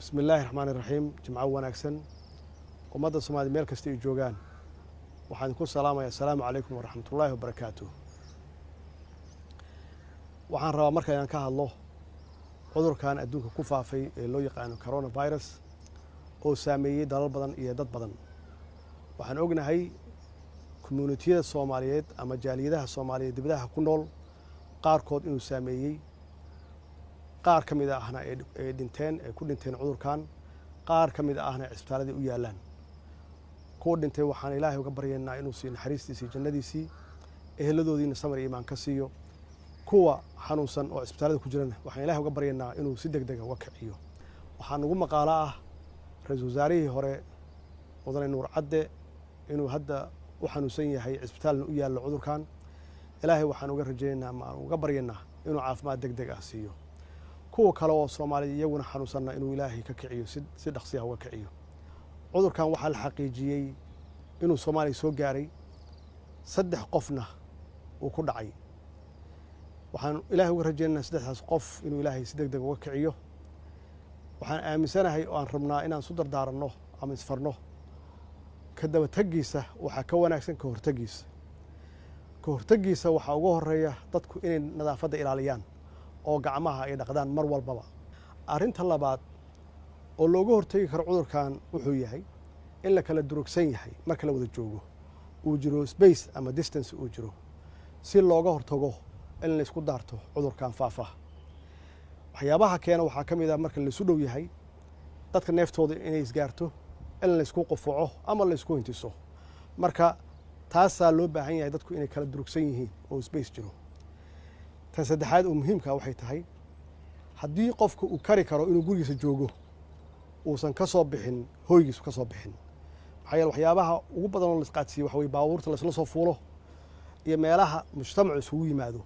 بسم الله الرحمن الرحيم جمعة وناكسن ومدى الصومالي ميل كستي جوجان وحنكون سلامة السلام عليكم ورحمة الله وبركاته وحن روا مركا ينكاه الله عذر كان أدونك كوفا في اللو يقانو كورونا فيروس أو سامية دلال بدن إيا داد بدن وحن أقنا هاي كوميونيتيدا الصوماليات أما جاليدها الصومالية دبداها كنول قاركود إنو سامية qaar ka mid ahna ee dhinteen ku dhinteen cudurkan qaar ka mid ahna isbitaalada u yaalaan ku dhintay waxaan Ilaahay uga baryaynaa inuu sii naxariistiisa jannadiisii eheladoodiina samir iyo iimaan ka siiyo kuwa xanuunsan oo isbitaalada ku jirana waxaan Ilaahay uga baryaynaa inuu si degdeg ah uga kiciyo waxaan ugu maqaala ah ra'iisul wasaarihii hore Mudane Nuur Cadde inuu hadda u xanuunsan yahay isbitaalna u yaalo cudurkan Ilaahay waxaan uga rajaynaynaa ma uga baryaynaa inuu caafimaad degdeg ah siiyo kuwa kale oo Soomaaliya iyaguna xanuunsanna inuu Ilaahay ka kiciyo si dhaqsi ah uga kiciyo cudurkan waxa la xaqiijiyay inuu Soomaaliya soo gaaray 3 qofna uu ku dhacay waxaan Ilaahay uga rajaynaynaa 3 qof inuu Ilaahay si degdeg uga kiciyo waxaan aaminsanahay oo aan rabnaa inaan soo dardaaranno ama isfarno ka daba tagiisa waxa ka wanaagsan ka hortagiisa waxa ugu horeeya dadku inay nadaafadda ilaaliyaan oo gacmaha ay dhaqdaan mar walbaba arinta labaad oo looga hortagi karo cudurkan wuxuu yahay in la kala durugsan yahay marka la wada joogo uu jiro space ama distance uu jiro si looga hortago in la isku daarto cudurkan faafa waxyaabaha keena waxa kamid ah marka la isu dhow yahay dadka neeftooda inay isgaarto in la isku qofaco ama la isku hintiso marka taas loo baahan yahay dadku inay kala durugsan yihiin oo space jiro tan saddexaad oo muhiimka waxay tahay haddii qofku uu kari karo inuu gurigiisa joogo uusan ka soo bixin hooygiisu ka soo bixin waxyaabaha ugu badan oo la isqaadsiyo waxa way baabuurta la isla soo fuulo iyo meelaha mujtamacu isugu yimaado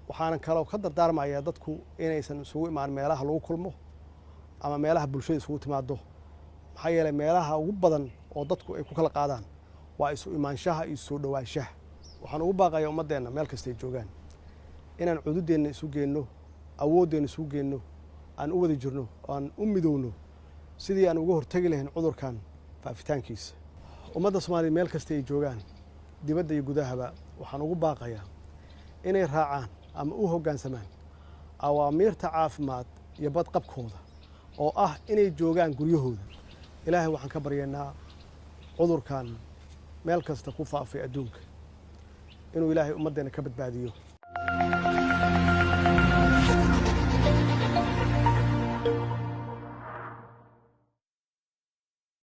waxaan kale ka dardaarmayaa dadku inaysan isugu imaan meelaha lagu kulmo ama meelaha bulshada isugu timaado maxaa yeelay meelaha ugu badan oo dadku ay ku kala qaadaan waa isu imaanshaha iyo soo dhawaanshaha waxaan ugu baaqayaa ummadeena meel kasta ay joogaan inaan cududeena isu geenno awoodeena isu geenno aan u wada jirno aan u midowno sidii aan uga hortagi lahayn cudurkan faafitaankiisa ummadda Soomaaliyeed meel kasta ay joogaan dibadda iyo gudahaba waxaan ugu baaqayaa inay raacaan ama u hoggaansamaan awaamiirta caafimaad iyo badqabkooda oo ah inay joogaan guryahooda Ilaahay waxaan ka baryaynaa cudurkan meel kasta ku faafay adduunka inuu Ilaahay ummadeena ka badbaadiyo